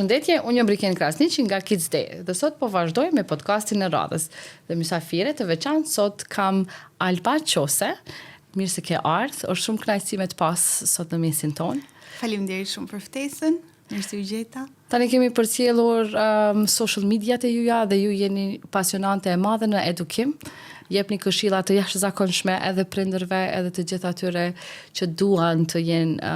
Përshëndetje, unë jam Briken Krasniqi nga Kids Day dhe sot po vazhdoj me podcastin e radhës. Dhe mysafire të veçantë sot kam Alba Qose. Mirë se ke ardhur, është shumë kënaqësi me të pas sot në mesin tonë. Faleminderit shumë për ftesën. Mirë se u gjeta. Tani kemi përcjellur social mediat e juja dhe ju jeni pasionante e madhe në edukim. Jepni këshilla të jashtëzakonshme edhe prindërve, edhe të gjithë atyre që duan të jenë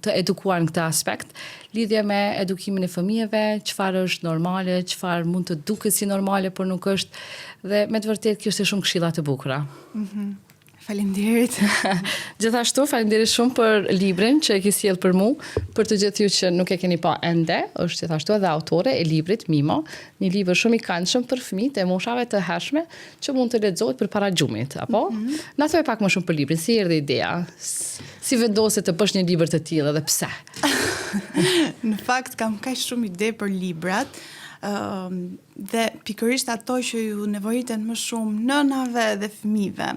të edukuar në këtë aspekt. Lidhje me edukimin e fëmijëve, çfarë është normale, çfarë mund të duket si normale, por nuk është, dhe me të vërtetë kjo është shumë këshilla të bukura. Faleminderit. Gjithashtu, faleminderit shumë për librin që e ke sjell për mua, për të gjithë ju që nuk e keni pa ende, është gjithashtu edhe autore e librit Mimo, një libër shumë i këndshëm për fëmijët e moshave të hershme që mund të lexohet përpara gjumit, apo? Na thuaj pak më shumë për librin, si erdhi ideja? Si vendose të bësh një libër të tillë dhe pse? Në fakt kam kaq shumë ide për librat. Dhe pikërisht ato që ju nevojiten më shumë nënave dhe fëmijëve.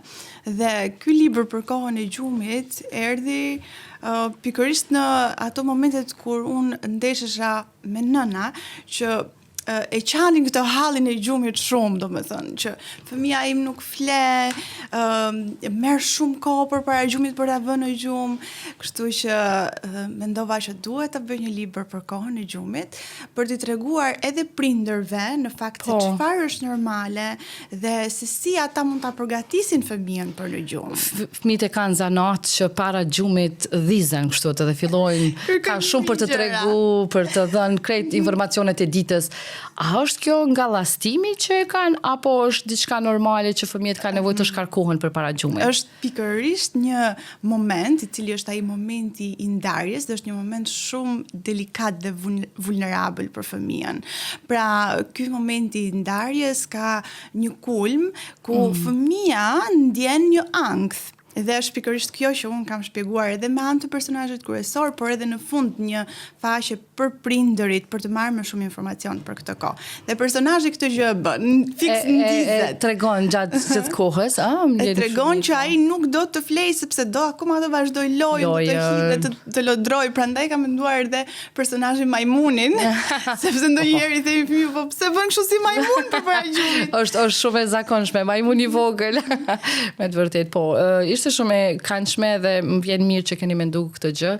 Dhe ky libër për kohën e gjumit erdhi pikërisht në ato momentet kur unë ndeshesha me nëna që e qanin këtë hallin e gjumit shumë, domethënë, që fëmia im nuk fle, merr shumë kohë përpara gjumit për ta vënë në gjumë, kështu që mendova që duhet të bëj një libër për kohën e gjumit, për t'i treguar edhe prindërve në fakt se çfarë është normale dhe se si ata mund ta përgatisin fëmijën për në gjumë. Fëmijët e kanë zanat që para gjumit dhizen kështu dhe fillojnë kanë shumë për të treguar, për të dhënë krejt informacionet e ditës. A është kjo nga llastimi që e kanë, apo është diçka normale që fëmijët kanë nevojë të shkarkohen përpara gjumit? Është pikërisht një moment, i cili është ai momenti i ndarjes, dhe është një moment shumë delikat dhe vulnerabël për fëmijën. Pra, ky momenti i ndarjes ka një kulm ku fëmia ndjen një ankth. Dhe është pikërisht kjo që unë kam shpjeguar edhe me anë të personazhit kryesor, por edhe në fund një faqe për prindërit për të marrë më shumë informacion për këtë kohë. Dhe personazhi këtë gjë bën, fiks ndizet. Tregon gjatë gjithë kohës, tregon që ai nuk do të flejë sepse do akoma të vazhdoj lojën, të hidhe, të lodroj. Prandaj kam menduar edhe personazhin majmunin, sepse ndonjëherë i themi fëmijë, po pse bën kështu si majmun përpara gjumit? Është shumë e zakonshme, majmun i vogël. Me të vërtetë, po. Ishte shumë e këndshme dhe më vjen mirë që keni menduar këtë gjë.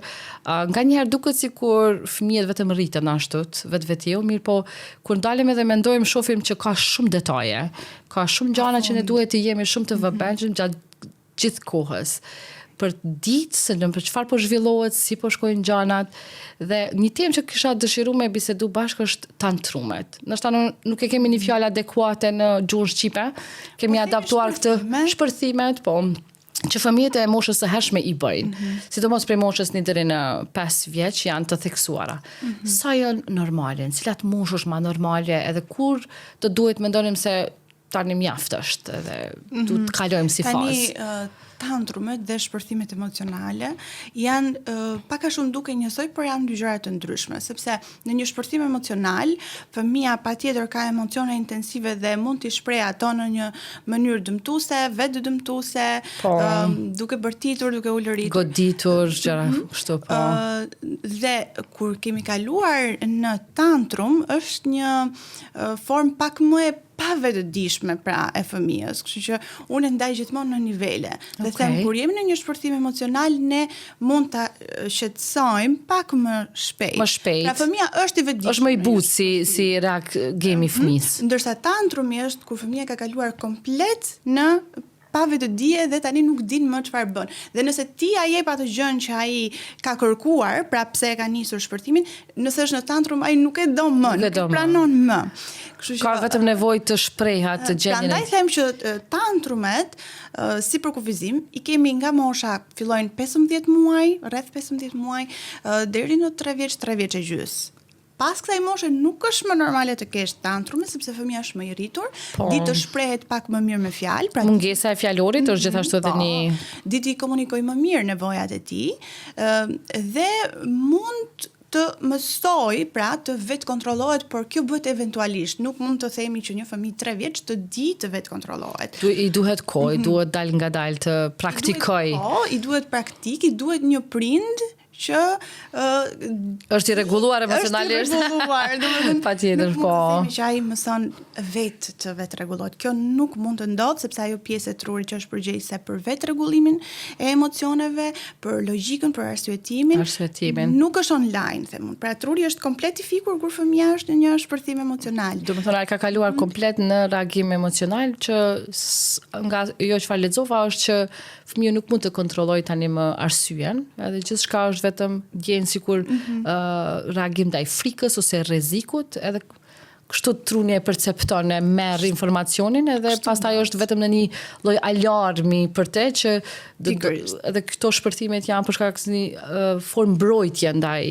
Nganjëherë duket sikur fëmijët vetëm rriten ashtu, vetvetiu, mirë, po kur dalem edhe mendojmë, shohim që ka shumë detaje, ka shumë gjëra që ne duhet të jemi shumë të vëmendshëm gjatë gjithë kohës. Për ditë se për çfarë po zhvillohet, si po shkojnë gjërat. Dhe një temë që kisha dëshiruar me bisedu bashkë është tantrumet. Ndoshta nuk e kemi një fjalë adekuate në gjuhën shqipe. Kemi adaptuar këtë shpërthimet, po që fëmijët e moshës së hershme i bëjnë. Sidomos prej moshës deri në 5 vjeç janë të theksuara. Sa janë normale, cilat moshë është më normale, edhe kur të duhet mendonim se tani mjaft është edhe du të kalojmë si fazë. Tantrumet dhe shpërthimet emocionale janë pak a shumë duke njësoj, por janë dy gjëra të ndryshme, sepse në një shpërthim emocional, fëmia patjetër ka emocione intensive dhe mund t'i shprehë ato në një mënyrë dëmtuese, vetë dëmtuese, duke bërtitur, duke ulëritur, goditur, gjëra kështu po. Dhe kur kemi kaluar në tantrum, është një formë pak më e pa vetëdijshme pra e fëmijës, kështu që unë ndaj gjithmonë në nivele. Dhe them, kur jemi në një shpërthim emocional, ne mund ta shqetësojmë pak më shpejt. Më shpejt. Pra fëmia është i vetëdijshme. Është më i butë si reagimi i fëmijës. Ndërsa tantrumi është kur fëmia ka kaluar komplet në pa vetëdije dhe tani nuk din më çfarë bën. Dhe nëse ti ja jep atë gjën që ai ka kërkuar, pra pse e ka nisur shpërtimin, nëse është në tantrum ai nuk e do më, nuk e pranon më. Kështu që ka vetëm nevojë të shprehë atë gjendjen. Prandaj them që tantrumet si për kufizim i kemi nga mosha fillojnë 15 muaj, rreth 15 muaj, deri në 3 vjeç, 3 vjeç e gjys. Pas kësaj moshe nuk është më normale të kesh tantrume, sepse fëmia është më i rritur, di të shprehet pak më mirë me fjalë. Pra mungesa e fjalorit është gjithashtu edhe një di të komunikoj më mirë nevojat e tij, dhe mund të mësoj, pra të vetë kontrollohet, por kjo bëhet eventualisht. Nuk mund të themi që një fëmijë 3 vjeç të di të vetë kontrollohet. I duhet kohë, i duhet dal nga dal të praktikoj. I duhet praktik, i duhet një prind që është i rregulluar emocionalisht. Është i rregulluar, domethënë patjetër, po. Nuk themi që ai mëson vetë të vetë rregullohet. Kjo nuk mund të ndodhë sepse ajo pjesë e trurit që është përgjegjëse për vetë rregullimin e emocioneve, për logjikën, për arsyetimin, nuk është online, themun. Pra truri është komplet i fikur kur fëmia është në një shpërthim emocional. Domethënë ai ka kaluar komplet në reagim emocional që nga jo çfarë lexova është që fëmiu nuk mund të kontrollojë tani më arsyen, edhe gjithçka është vetëm ndjen sikur reagim ndaj frikës ose rrezikut, edhe kështu truni e percepton, e merr informacionin edhe pastaj është vetëm në një lloj alarmi për te që edhe këto shpërthimet janë për shkak të një formë mbrojtje ndaj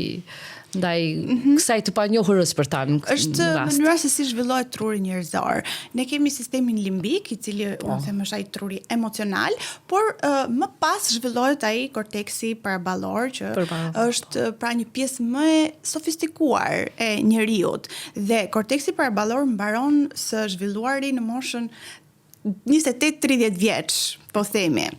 kësaj të panjohurës për ta në është mënyra se si zhvillohet truri njerëzor. Ne kemi sistemin limbik, i cili unë them është ai truri emocional, por më pas zhvillohet ai korteksi paraballor që është pra një pjesë më e sofistikuar e njeriut. Dhe korteksi paraballor mbaron së zhvilluari në moshën 28-30 vjeç, po themi.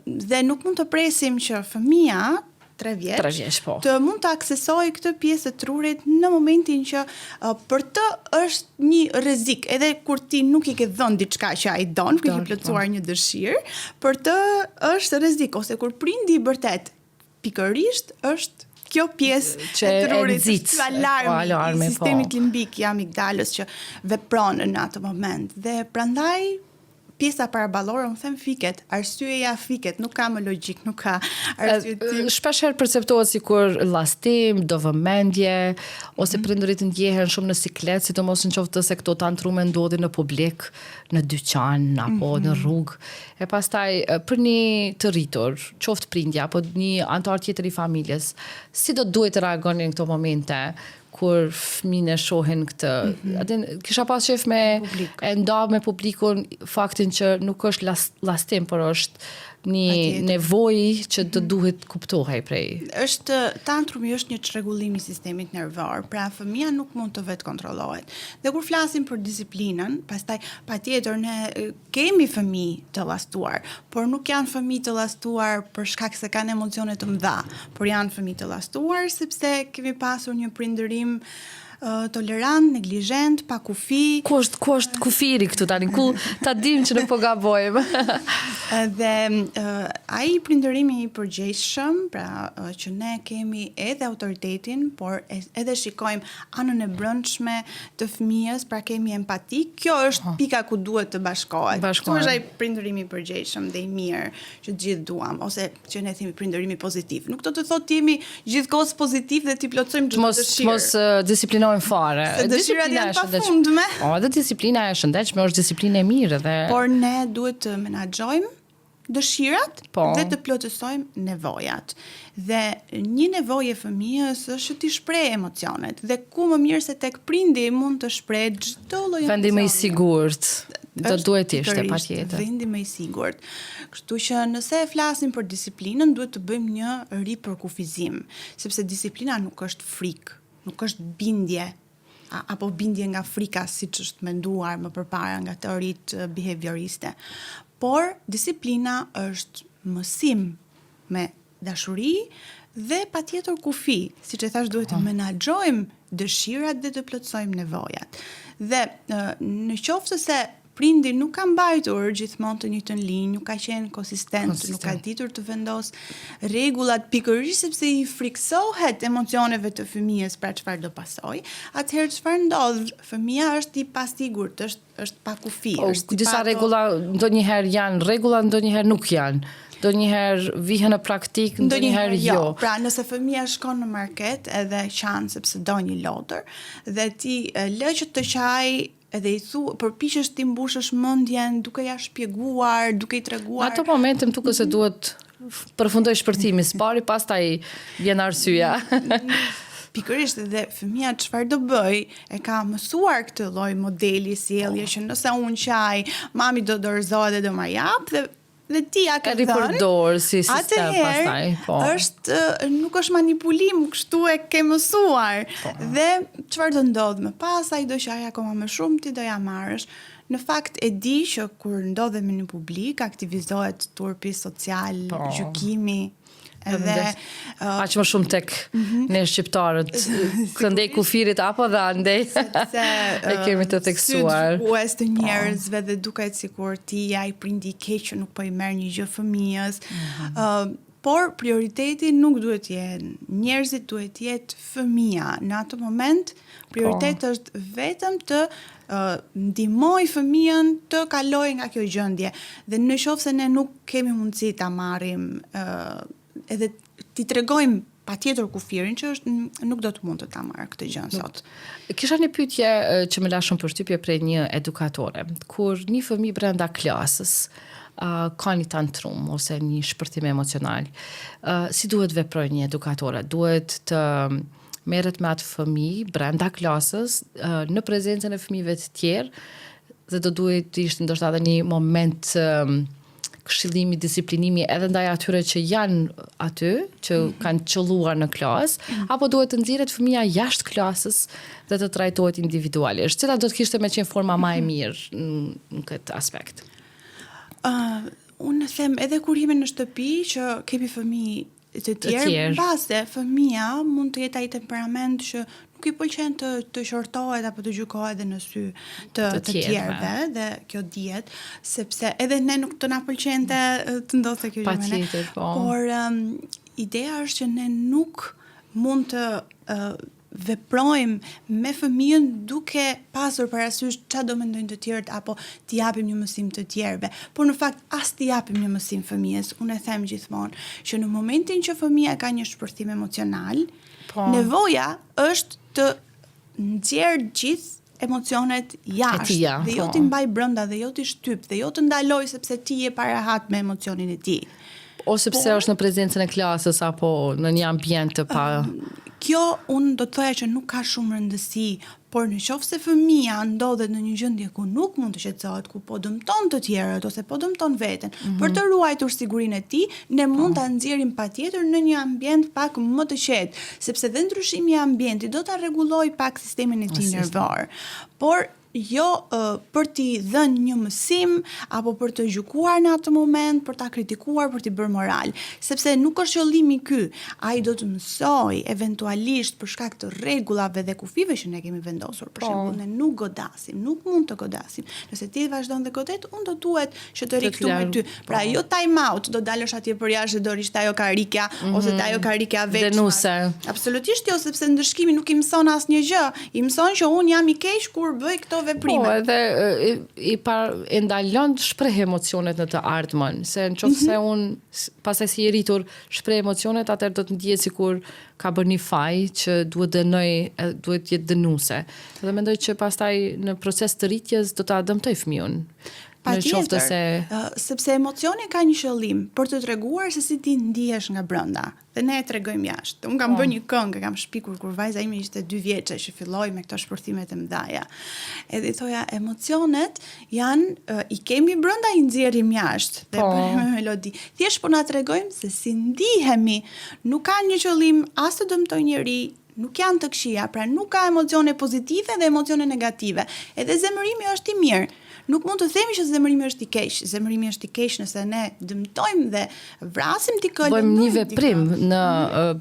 Dhe nuk mund të presim që fëmia 3 vjeç, të mund të aksesoj këtë pjesë të trurit në momentin që për të është një rrezik, edhe kur ti nuk i ke dhënë diçka që ai don, kur i ke plotësuar një dëshirë, për të është rrezik, ose kur prindi i vërtet pikërisht është kjo pjesë e trurit, alarmi i sistemit limbik i amigdalës që vepron në atë moment. Dhe prandaj pjesa paraballore, më them fiket, arsyeja fiket, nuk ka më logjik, nuk ka arsyetim. Shpeshherë perceptohet sikur llastim, dovëmendje, ose prindërit ndjehen shumë në siklet, sidomos nëse këto tantrume ndodhin në publik, në dyqan apo në rrugë. E pastaj për një të rritur, qoftë prindja apo një antar tjetër i familjes, si do duhet të reagonin në këto momente? Kur fëmijën e shohin këtë. Kisha pas qef e nda me publikun faktin që nuk është lastim, por është një nevojë që të duhet kuptohej prej. Tantrumi është një çrregullim i sistemit nervor, pra fëmia nuk mund të vetë kontrollohet. Dhe kur flasim për disiplinën, pastaj patjetër ne kemi fëmijë të llastuar, por nuk janë fëmijë të llastuar për shkak se kanë emocione të mëdha, por janë fëmijë të llastuar sepse kemi pasur një prindërim tolerant, neglizhent, pa kufi. Ku është kufiri këtu tani? Ku ta dim që nuk po gabojmë? Dhe ai prindërimi i përgjegjshëm, pra që ne kemi edhe autoritetin, por edhe shikojmë anën e brendshme të fëmijës, pra kemi empati. Kjo është pika ku duhet të bashkohet. Kjo është ai prindërimi i përgjegjshëm dhe i mirë që të gjithë duam, ose që ne themi prindërimi pozitiv. Nuk do të thotë jemi gjithkohës pozitiv dhe t'i plotësojmë çdo dëshirë. Mos disiplinojmë fare. Se dëshirat janë pafundme. Edhe disiplina e shëndetshme është disiplinë e mirë dhe por ne duhet të menaxhojmë dëshirat dhe të plotësojmë nevojat. Dhe një nevojë e fëmijës është të shprehë emocionet. Dhe ku më mirë se tek prindi mund të shprehë çdo lloj emocioni. Vendi më i sigurt. Do duhet të ishte patjetër. Vendi më i sigurt. Kështu që nëse e flasim për disiplinën, duhet të bëjmë një ripërkufizim, sepse disiplina nuk është frikë, nuk është bindje, apo bindje nga frika, siç është menduar më përpara nga teoritë behavioriste. Por disiplina është mësim me dashuri dhe patjetër kufi, siç e thash, duhet të menaxhojmë dëshirat dhe të plotësojmë nevojat. Dhe në qoftë se prindi nuk ka mbajtur gjithmonë të njëjtën linjë, nuk ka qenë konsistent, nuk ka ditur të vendos rregullat pikërisht sepse i friksohet emocioneve të fëmijës për çfarë do pasojë, atëherë çfarë ndodh? Fëmia është i pasigurt, është pa kufi. Disa rregulla ndonjëherë janë rregulla, ndonjëherë nuk janë. Ndonjëherë vihen në praktik, ndonjëherë jo. Pra, nëse fëmia shkon në market edhe qan sepse do një lotër dhe ti lë që të qaj edhe i përpiqesh ti mbushësh mendjen duke ja shpjeguar, duke i treguar. Në ato momente më duket se duhet përfundoj shpërthimi së pari, pastaj vjen arsyeja. Pikërisht dhe fëmia çfarë do bëj, e ka mësuar këtë lloj modeli sjellje që nëse unë qaj, mami do dorëzohet dhe do ma jap dhe ti ja ke thënë. Ripërdor si sistem pastaj. Nuk është manipulim, kështu e ke mësuar. Dhe çfarë do ndodh më pas, ai do qaj akoma më shumë, ti do ja marrësh. në fakt e di që kur ndodhemi në publik, aktivizohet turpi social, gjykimi, edhe aq më shumë tek ne shqiptarët, këndej kufirit apo dhe andej e kemi të theksuar. Sytë të njerëzve dhe duket sikur ti ja i prindi i keq që nuk po i merr një gjë fëmijës. Por prioriteti nuk duhet jetë njerëzit, duhet jetë fëmia. Në atë moment prioritet është vetëm të ndihmoj fëmijën të kalojë nga kjo gjendje. Dhe në qoftë se ne nuk kemi mundësi ta marrim edhe ti tregojmë patjetër kufirin që nuk do të mund të ta marrë këtë gjë sot. Kisha një pyetje që më la shumë përshtypje prej një edukatore. Kur një fëmijë brenda klasës ka një tantrum ose një shpërthim emocional, si duhet veprojë një edukatore? Duhet të merret me atë fëmijë brenda klasës në prezencën e fëmijëve të tjerë dhe do duhet të ishte ndoshta edhe një moment këshillimi, disiplinimi edhe ndaj atyre që janë aty, që kanë qëlluar në klasë, apo duhet të nxirret fëmia jashtë klasës dhe të trajtohet individualisht? Cila do të kishte me qenë forma më e mirë në këtë aspekt? Unë them edhe kur jemi në shtëpi që kemi fëmijë të tjerë, pastaj fëmia mund të jetë ai temperament që nuk i pëlqen të shortohet apo të gjykohet edhe në sy të tjerëve, dhe kjo dihet, sepse edhe ne nuk të na pëlqente të ndodhte kjo gjë me ne. Por ideja është që ne nuk mund të veprojmë me fëmijën duke pasur parasysh çfarë do mendojnë të tjerët apo t'i japim një mësim të tjerëve. Por në fakt as t'i japim një mësim fëmijës. Unë e them gjithmonë që në momentin që fëmia ka një shpërthim emocional, nevoja është të nxjerrë gjithë emocionet jashtë, dhe jo t'i mbaj brenda dhe jo t'i shtyp dhe jo të ndaloj sepse ti je parahat me emocionin e tij. Ose pse është në prezencën e klasës apo në një ambient të pa. Kjo unë do të thoja që nuk ka shumë rëndësi, por në qoftë se fëmia ndodhet në një gjendje ku nuk mund të shqetësohet, ku po dëmton të tjerët ose po dëmton veten, për të ruajtur sigurinë e tij, ne mund ta nxjerrim patjetër në një ambient pak më të qetë, sepse dhe ndryshimi i ambientit do ta rregullojë pak sistemin e tij nervor. Por jo për t'i dhënë një mësim apo për të gjykuar në atë moment, për ta kritikuar, për t'i bërë moral, sepse nuk është qëllimi ky. Ai do të mësoj eventualisht për shkak të rregullave dhe kufive që ne kemi vendosur. Për shembull, ne nuk godasim, nuk mund të godasim. Nëse ti vazhdon dhe godet, unë do duhet që të rikthej me ty. Pra jo time out, do dalësh atje për jashtë do rish ajo karikja ose ajo karikja veç. Denuse. Absolutisht jo, sepse ndërshkimi nuk i mëson asnjë gjë. I mëson që unë jam i keq kur bëj këto veprime. Po, edhe i ndalon shpreh emocionet në të ardhmen, se në qoftë se unë pastaj si i rritur shpreh emocionet, atëherë do të ndihet sikur ka bërë një faj që duhet jetë dënuese. Dhe mendoj që pastaj në proces të rritjes do ta dëmtoj fëmijën. Patjetër, sepse emocioni ka një qëllim për të treguar se si ti ndihesh nga brenda. Dhe ne e tregojmë jashtë. Unë kam bërë një këngë, kam shpikur kur vajza ime ishte 2 vjeçe që filloi me këto shpërthimet e mëdha. Edhe i thoja, emocionet janë i kemi brenda, i nxjerrim jashtë. Dhe bëjmë melodi. Thjesht po na tregojmë se si ndihemi. Nuk ka një qëllim as të dëmtoj njeri, nuk janë të këqija, pra nuk ka emocione pozitive dhe emocione negative. Edhe zemërimi është i mirë. Nuk mund të themi që zemërimi është i keq. Zemërimi është i keq nëse ne dëmtojmë dhe vrasim dikë. Bëjmë një veprim në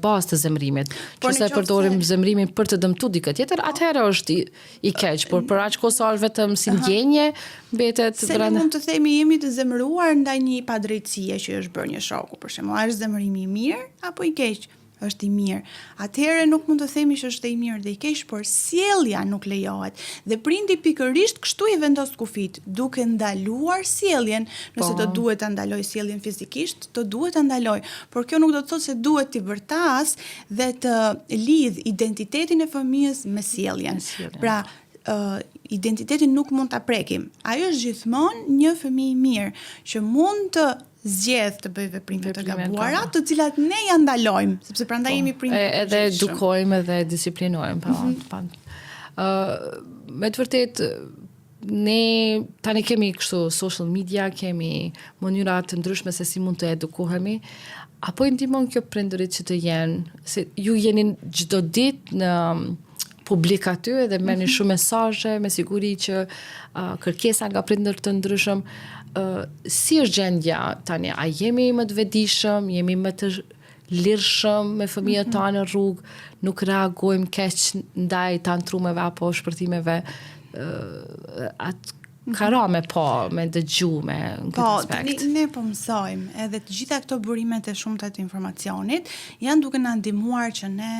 bazë të zemërimit. Nëse përdorim zemërimin për të dëmtuar dikë tjetër, atëherë është i keq, por për aq kohë sa vetëm si ndjenje mbetet brenda. Se mund të themi jemi të zemëruar ndaj një padrejtësie që është bërë një shoku, për shembull, a është zemërimi i mirë apo i keq? Është i mirë. Atëherë nuk mund të themi që është i mirë dhe i keq, por sjellja nuk lejohet. Dhe prindi pikërisht kështu i vendos kufit, duke ndaluar sjelljen. Nëse do duhet ta ndaloj sjelljen fizikisht, do duhet ta ndaloj. Por kjo nuk do të thotë se duhet t'i vërtas dhe të lidh identitetin e fëmijës me sjelljen. Pra, identitetin nuk mund ta prekim. Ajo është gjithmonë një fëmijë i mirë që mund të zgjedh të bëj veprime të gabuara, të cilat ne ja ndalojmë, sepse prandaj jemi prindër. Edhe edukojmë edhe disiplinojmë. Me të vërtetë ne tani kemi kështu social media, kemi mënyra të ndryshme se si mund të edukohemi. Apo i ndihmon kjo prindërit që të jenë, se ju jeni çdo ditë në publik aty edhe merrni shumë mesazhe, me siguri që kërkesa nga prindër të ndryshëm. Si është gjendja tani? A jemi më të vetëdijshëm, jemi më të lirshëm me fëmijët tanë në rrugë, nuk reagojmë keq ndaj tantrumeve apo shpërthimeve, atë ka me dëgju me në këtë aspekt. Ne po mësojmë, edhe të gjitha këto burimet e shumta të informacionit janë duke na ndihmuar që ne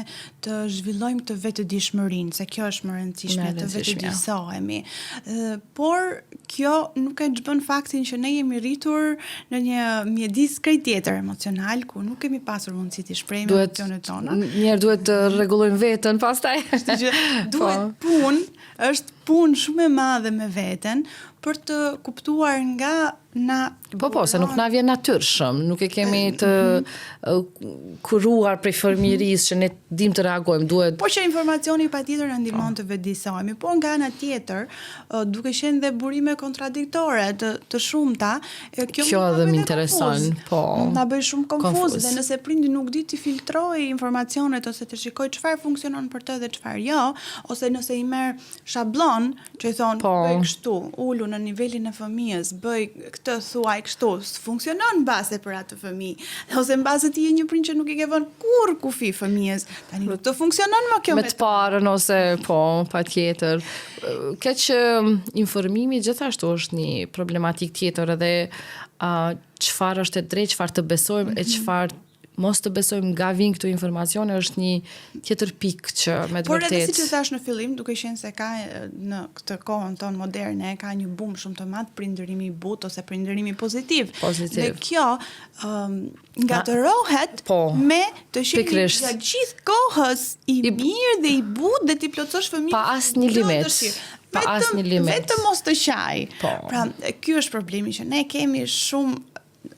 të zhvillojmë këtë vetëdijshmërinë, se kjo është më rëndësishme, të vetëdijsohemi. Por kjo nuk e çbën faktin që ne jemi rritur në një mjedis krejt tjetër emocional, ku nuk kemi pasur mundësi të shprehim emocionet tona. Njerë duhet të rregullojmë veten pastaj. Duhet është punë shumë e madhe me veten për të kuptuar nga na... se nuk na vjen natyrshëm, nuk e kemi të kuruar prej fëmijërisë që ne dim të reagojmë, duhet... Po që informacioni patjetër na ndihmon të vetëdijsohemi, por nga ana tjetër, duke qenë dhe burime kontradiktore të shumta, kjo edhe më intereson, na bëj shumë konfuz, dhe nëse prindi nuk di të filtrojë informacionet ose të shikojë çfarë funksionon për të dhe çfarë jo, ose nëse i merr shablon që i thon bëj kështu, ulu në nivelin e fëmijës, bëj këtë thuaj kështu, funksionon në base për atë fëmijë, ose në base ti je një prind që nuk i ke vënë kur kufi fëmijës, tani nuk të funksionon më kjo me të parën ose patjetër. Keq informimi gjithashtu është një problematik tjetër, edhe çfarë është e drejtë, çfarë të besojmë e çfarë mos të besojmë nga vinë këto informacione është një tjetër pikë që me të vërtetë. Por edhe siç e thash në fillim, duke qenë se ka në këtë kohën tonë moderne, ka një boom shumë të madh prindërimi i butë ose prindërimi pozitiv. Dhe kjo ngatërohet me të shihni gjatë gjithë kohës i mirë dhe i butë dhe ti plotësosh fëmijën pa asnjë limit. Vetëm mos të qaj. Pra, ky është problemi që ne kemi shumë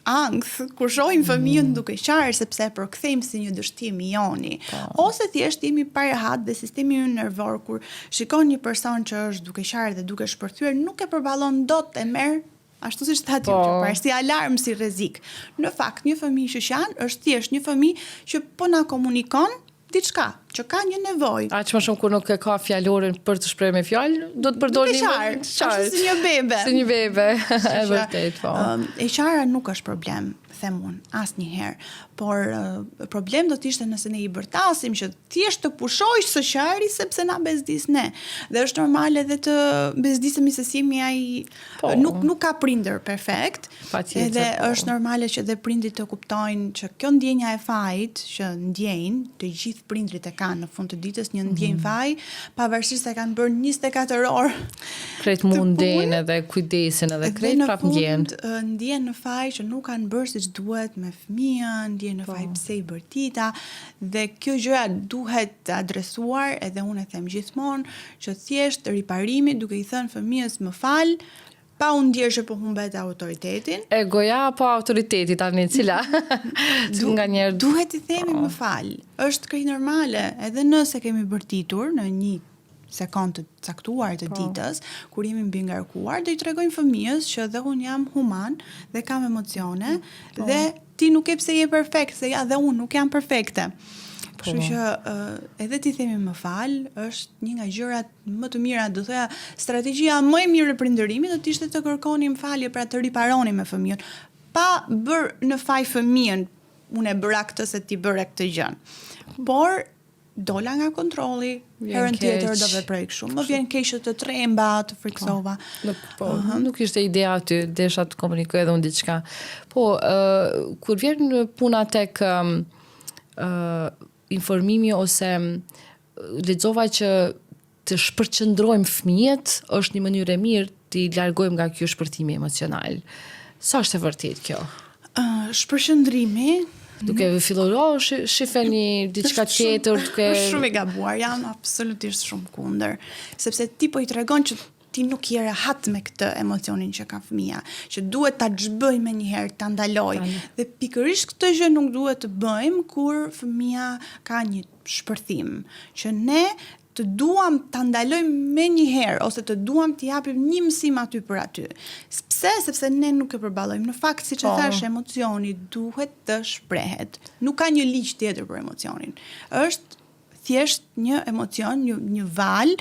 angth kur shohim fëmijën duke qarë sepse përkthejmë si një dështim i joni. Ose thjesht jemi parehat dhe sistemi ynë nervor kur shikon një person që është duke qarë dhe duke shpërthyer nuk e përballon dot e merr ashtu siç thatë që parë si alarm, si rrezik. Në fakt, një fëmijë shqyqan është thjesht një fëmijë që po na komunikon diçka, që ka një nevojë. Aq më shumë kur nuk e ka fjalorin për të shprehur me fjalë, do të përdorni qarë. Ashtu si një bebe. Si një bebe, e vërtet, po. E qara nuk është problem, them unë, asnjëherë. Por problem do të ishte nëse ne i bërtasim që thjesht të pushojsh së qari sepse na bezdis ne. Dhe është normal edhe të bezdisemi se si nuk ka prindër perfekt. Edhe është normale që dhe prindrit të kuptojnë që kjo ndjenja e fajit që ndjejnë, të gjithë prindrit e kanë në fund të ditës një ndjenjë faj, pavarësisht se kanë bërë 24 orë. Krejt mundin edhe kujdesin edhe krejt prap ndjen. Ndjen në faj që nuk kanë bërë siç duhet me fëmijën, në faj pse i bërtita, dhe kjo gjëja duhet të adresuar, edhe unë e them gjithmonë, që thjesht riparimi duke i thënë fëmijës më fal, pa u ndjerë që po humbet autoritetin. Egoja apo autoriteti tani cila? Duhet i themi më fal. Është krejt normale, edhe nëse kemi bërtitur në një sekond të caktuar të ditës, kur jemi mbi ngarkuar, do i tregojmë fëmijës që dhe unë jam human dhe kam emocione dhe ti nuk e pse je perfekt, se ja dhe unë nuk jam perfekte. Kështu që edhe ti themi më fal, është një nga gjërat më të mira, do thoya strategjia më e mirë e prindërimit do të ishte të kërkonim falje, pra të riparonim me fëmijën, pa bër në faj fëmijën, unë e bëra këtë se ti bëre këtë gjë. Por dola nga kontrolli, herën tjetër do veprej kështu. Më vjen keq të tremba, të friksova. Nuk ishte ideja aty, desha të komunikoj edhe unë diçka. Po, kur vjen puna tek informimi ose lexova që të shpërqendrojmë fëmijët është një mënyrë e mirë të i largojmë nga ky shpërthimi emocional. Sa është e vërtet kjo? Shpërqendrimi duke filluar shifeni diçka tjetër, duke shumë e gabuar, jam absolutisht shumë kundër, sepse ti po i tregon që ti nuk je rehat me këtë emocionin që ka fëmia, që duhet ta xhbëj më një herë, ta ndaloj. Dhe pikërisht këtë gjë nuk duhet të bëjmë kur fëmia ka një shpërthim, që ne të duam ta ndalojmë me një herë ose të duam t'i japim një mësim aty për aty. Pse? Sepse ne nuk e përballojmë. Në fakt, siç e thash, emocioni duhet të shprehet. Nuk ka një ligj tjetër për emocionin. Është thjesht një emocion, një val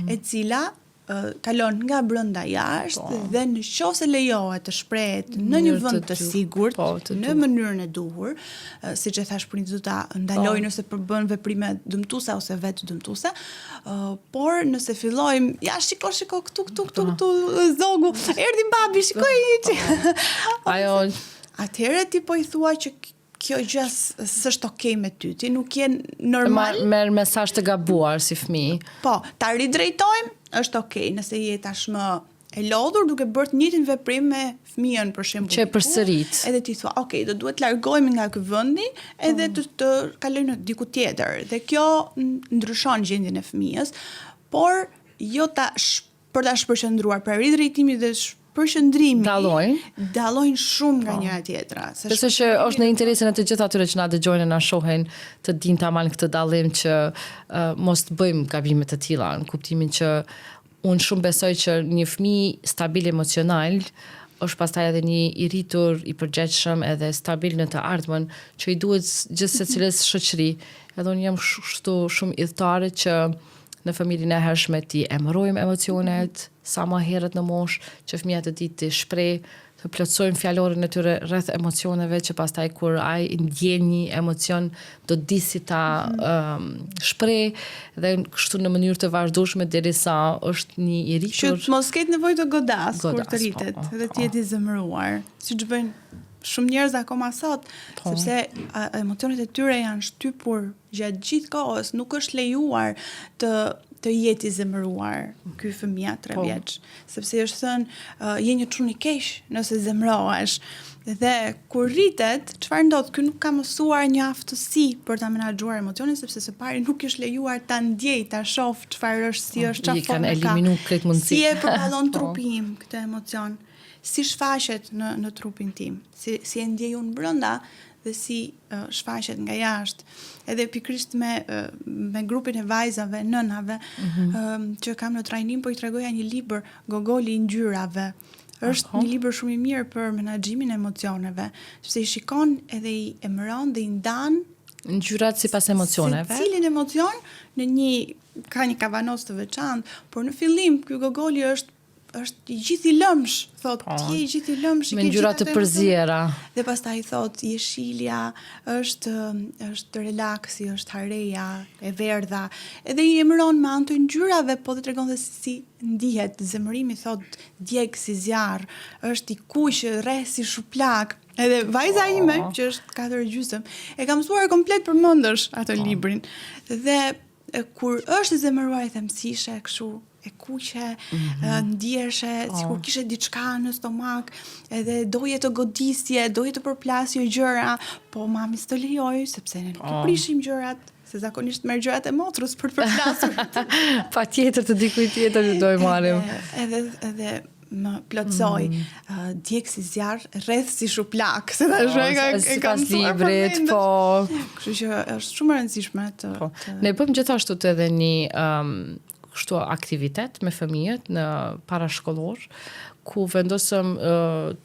e cila kalon nga brenda jashtë dhe në qoftë se lejohet të shprehet në një vend të sigurt, në mënyrën e duhur, siç e thash për një ta ndalojnë nëse përbën veprime dëmtuese ose vetë dëmtuese, por nëse fillojmë, ja shiko këtu zogu, erdhi babi, shikoj. Ajo Atëherë ti po I thua që kjo gjë s'është okay me ty, ti nuk je normal. Merr mesazh të gabuar si fëmijë. Po, ta ridrejtojmë, është okay, nëse je tashmë e lodhur duke bërë të njëjtin veprim me fëmijën për shembull. Që përsërit. Edhe ti thua, okay, do duhet të largohemi nga ky vendi edhe të kalojmë në diku tjetër. Dhe kjo ndryshon gjendjen e fëmijës, por jo për ta shpërqendruar, për ridrejtimin dhe përqendrimi dallojnë shumë nga njëra tjetra. Besoj që është në interesin e të gjithë atyre që na dëgjojnë e na shohin të dinë tamam këtë dallim që mos të bëjmë gabime të tilla, në kuptimin që unë shumë besoj që një fëmijë stabil emocional është pastaj edhe një I rritur, I përgjegjshëm edhe stabil në të ardhmen që I duhet gjithë secilës shoqëri. Edhe unë jam shumë idhëtare që në familjen e hershme ti emërojmë emocionet sa më herët në moshë, që fëmijët të ditë të shpreh, të plotësojmë fjalorin e tyre rreth emocioneve, që pastaj kur ai ndjen një emocion do të di si ta shpreh dhe kështu në mënyrë të vazhdueshme derisa është një I rritur. Që mos ketë nevojë të godas kur të rritet dhe të jetë I zemëruar, siç bëjnë shumë njerëz akoma sot, sepse emocionet e tyre janë shtypur gjatë gjithë kohës, nuk është lejuar të jetë I zemëruar ky fëmia 3 vjeç, sepse është thënë je një çun I keq nëse zemërohesh. Dhe kur rritet, çfarë ndodh? Ky nuk ka mësuar një aftësi për ta menaxhuar emocionin, sepse së pari nuk është lejuar ta ndjej, ta shoh çfarë është, si është, çfarë kanë eliminuar këtë mundësi. Si e përballon trupi im këtë emocion? Si shfaqet në trupin tim? Si e ndjej unë brenda dhe si shfaqet nga jashtë. Edhe pikërisht me grupin e vajzave, nënave, që kam në trajnim, po I tregoja një libër, Gogoli I ngjyrave. Është një libër shumë I mirë për menaxhimin e emocioneve, sepse I shikon edhe I emëron dhe I ndan ngjyrat sipas emocioneve. Secilin emocion ka një kavanos të veçantë, por në fillim ky Gogoli është I gjithë I lëmsh, thot, ti je I gjithë I lëmsh, me ngjyra të përziera. Dhe pastaj thot, jeshilja është relaksi, është hareja, e verdha, edhe I emëron me anë të ngjyrave, po dhe tregon dhe si ndihet zemërimi, thot, djeg si zjarr, është I kuq, rreth si shuplak. Edhe vajza ime, që është 4 gjysmë, e ka mësuar komplet përmendësh atë librin. Dhe kur është zemëruar I them si ishe kështu, e kuqe, ndjeshe, sikur kishe diçka në stomak, edhe doje të godisje, doje të përplasje gjëra, po mami s'të lejoj, sepse ne nuk I prishim gjërat, se zakonisht merr gjërat e motrës për të përplasur. Patjetër të dikujt tjetër do I marrim. Edhe më plotsoj djeg si zjarr, rreth si shuplak, se e kam librit, po. Kështu që është shumë e rëndësishme të Ne bëjmë gjithashtu edhe një kështu aktivitet me fëmijët në parashkollor, ku vendosëm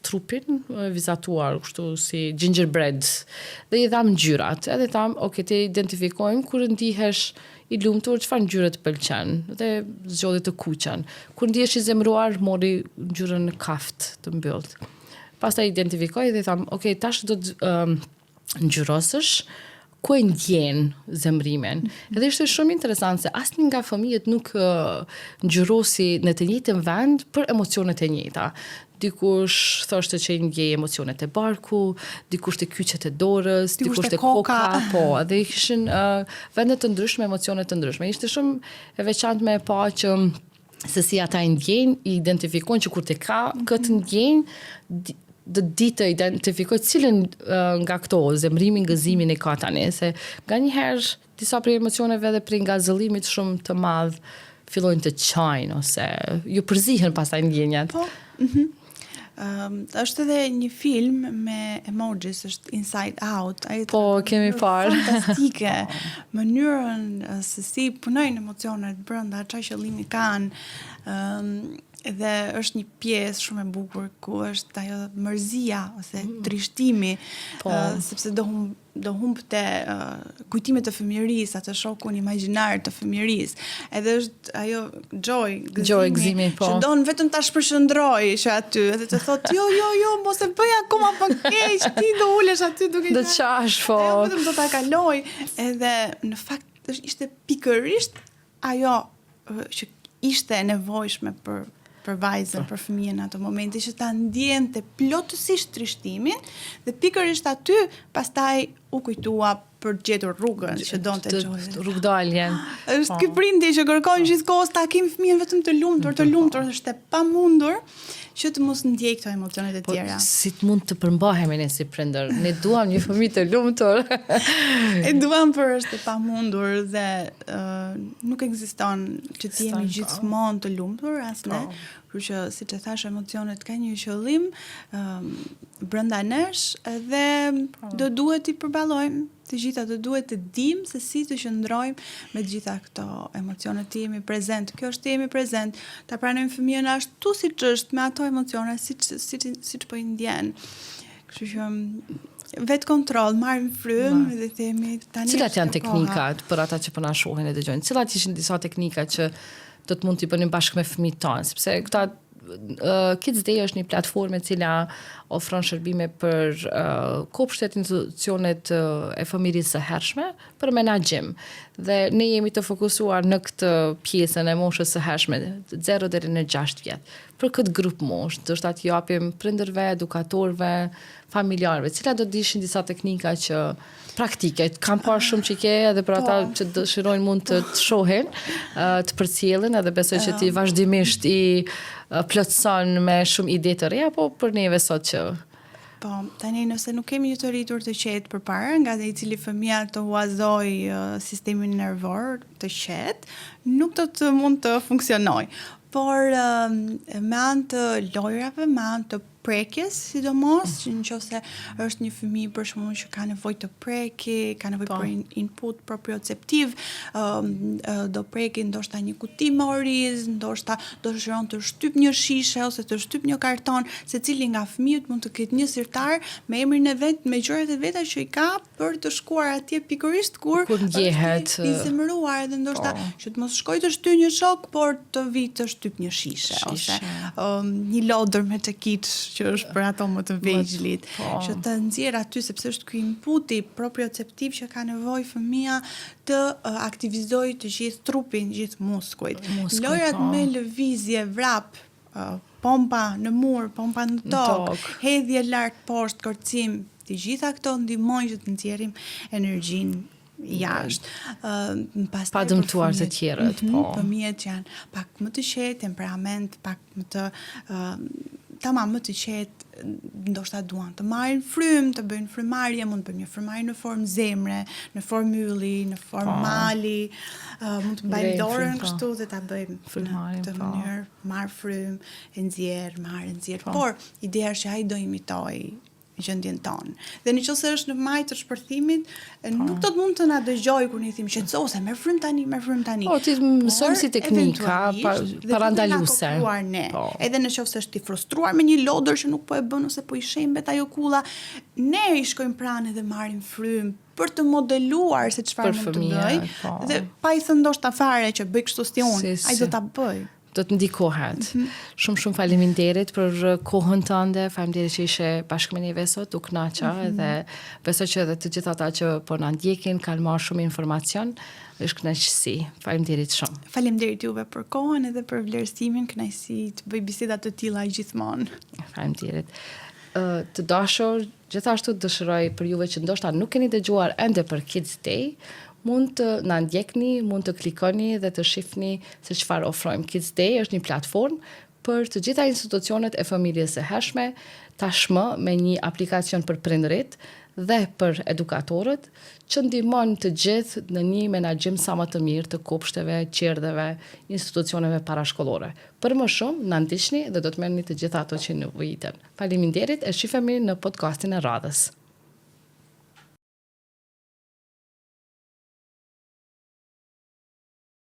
trupin vizatuar, kështu si gingerbread, dhe I dham ngjyrat, edhe tham, okay, të identifikojmë kur ndihesh I lumtur, çfarë ngjyre të pëlqen, dhe zgjodhi të kuqen. Kur ndihesh I zemëruar, mori ngjyrën kaft të mbyllt. Pastaj identifikoj dhe tham, okay, tash do të ngjyrosësh ku e ndjen zemrimin. Edhe ishte shumë interesant se asnjë nga fëmijët nuk ngjyrosi në të njëjtin vend për emocionet e njëjta. Dikush thoshte që I ndjej emocionet e barku, dikush të kyçet e dorës, dikush të koka, po, edhe kishin vende të ndryshme, emocione të ndryshme. Ishte shumë e veçantë me pa që se si ata I ndjejnë, I identifikojnë që kur të ka këtë ndjenjë, dhe ditë të identifikoj cilën nga këto, zemrimin, gëzimin e ka tani, se nga njëherë disa prej emocioneve dhe prej nga zëllimit shumë të madh fillojnë të qajnë, ose ju përzihen pastaj ndjenjat. Po, është edhe një film me emojis, është Inside Out. Po, kemi parë. Fantastike. Mënyrën se si punojnë emocionet brenda, çfarë qëllimi kanë. Dhe është një pjesë shumë e bukur ku është ajo mërzia ose trishtimi, sepse do do humbte kujtimet të fëmijërisë, atë shokun imagjinar të fëmijërisë. Edhe është ajo gëzimi, po. Që don vetëm ta shpërshëndroj që aty, edhe të thotë jo, mos e bëj akoma më keq, ti do ulesh aty duke do të qash, po. Ajo vetëm do ta kaloj, edhe në fakt ishte pikërisht ajo që ishte e nevojshme për vajzën, për fëmijën në atë momenti, që ta ndjente plotësisht trishtimin, dhe pikërisht aty pastaj u kujtua për gjetur rrugën që donte Joy. Rrugdaljen. Është ky prindi që kërkon gjithkohës ta kemi fëmijën vetëm të lumtur, është e pamundur që të mos ndjej këto emocionet e tjera. Si të mund të përmbahemi ne si prindër? Ne duam një fëmijë të lumtur. E duam, por është e pamundur dhe nuk ekziston që të jemi gjithmonë të lumtur, as ne. Kështu që, siç e thash, emocionet kanë një qëllim brenda nesh dhe do duhet i përballojmë të gjitha, do duhet të dimë se si të qëndrojmë me të gjitha këto emocionet, të jemi prezent. Kjo është të jemi prezent, ta pranojmë fëmijën ashtu siç është, me ato emocione, siç po i ndjen. Kështu që vetë kontroll, marrim frymë dhe themi tani. Cilat janë teknikat për ata që po na shohin e dëgjojnë? Cilat ishin disa teknika që do të mund t'i bënim bashkë me fëmijët tonë, sepse këta Kids Day është një platformë e cila ofron shërbime për kopshtet, institucionet e familjes së hershme për menaxhim. Dhe ne jemi të fokusuar në këtë pjesën e moshës së hershme, 0 deri në 6 vjet. Për këtë grup moshë, do të japim prindërve, edukatorëve, familjarëve, cilat do të ishin disa teknika që praktike, kam parë shumë që ke edhe për ata që dëshirojnë mund të shohin, të përcjellin, edhe besoj që ti vazhdimisht i plotëson me shumë ide të reja, po për neve sot që Po, tani nëse nuk kemi një të rritur të qetë përpara, nga dhe i cili fëmia të huazoj sistemin nervor të qetë, nuk do të mund të funksionoj. Por me anë të lojrave, me anë të prekjes, sidomos, që nëse është një fëmijë për shembull që ka nevojë të preki, ka nevojë për input proprioceptiv, do preki ndoshta një kuti me oriz, ndoshta dëshiron të shtyp një shishe ose të shtyp një karton, secili nga fëmijët mund të ketë një sirtar me emrin e vet, me gjërat e veta që i ka për të shkuar atje pikërisht kur ndjehet i zemëruar, dhe ndoshta që të mos shkoj të shtyj një shok, por të vi të shtyp një shishe. Ose një lodër me çekiç që është për ato më të vegjëlit, që të nxjerr aty, sepse është ky inputi proprioceptiv që ka nevojë fëmia të aktivizojë të gjithë trupin, gjithë muskujt. Lojrat me lëvizje, vrap, pompa në mur, pompa në tokë, hedhje lart poshtë, kërcim, të gjitha këto ndihmojnë që të nxjerrim energjinë jashtë. Pa dëmtuar të tjerët, fëmijët janë pak më të qetë, temperament pak më të më të qetë, ndoshta duan të marrin frymë, të bëjnë frymarrje, mund të bëjmë një frymarrje në formë zemre, në formë ylli, në formë mali, mund të mbajmë dorën kështu dhe ta bëjmë në këtë mënyrë, marr frymë, e nxjerr. Por ideja është që ai do imitoj gjendjen tonë. Dhe nëse është në majë të shpërthimit, nuk do të mund të na dëgjojë kur ne i thim qetësose, merr frymë tani. Po, ti mësojmë si teknika parandaluese. Edhe nëse është i frustruar me një lodër që nuk po e bën ose po i shembet ajo kulla, ne i shkojmë pranë dhe marrim frymë për të modeluar se çfarë mund të bëj, dhe pa i thënë ndoshta fare që bëj kështu si unë, ai do ta bëj. Do të ndikohet. Shumë faleminderit për kohën tënde, faleminderit që ishe bashkë me neve sot, u kënaqa, dhe besoj që edhe të gjithë ata që po na ndjekin kanë marrë shumë informacion, është kënaqësi. Faleminderit shumë. Faleminderit juve për kohën edhe për vlerësimin, kënaqësi të bëj biseda të tilla gjithmonë. Faleminderit. Të dashur, gjithashtu dëshiroj për juve që ndoshta nuk keni dëgjuar ende për Kids Day, mund të na ndjekni, mund të klikoni dhe të shihni se çfarë ofrojmë. Kids Day është një platformë për të gjitha institucionet e familjes së hershme, tashmë me një aplikacion për prindërit dhe për edukatorët, që ndihmon të gjithë në një menaxhim sa më të mirë të kopshteve, qerdheve, institucioneve parashkollore. Për më shumë, na ndiqni dhe do të merrni të gjitha ato që nevojiten. Faleminderit, e shihemi në podcastin e radhës.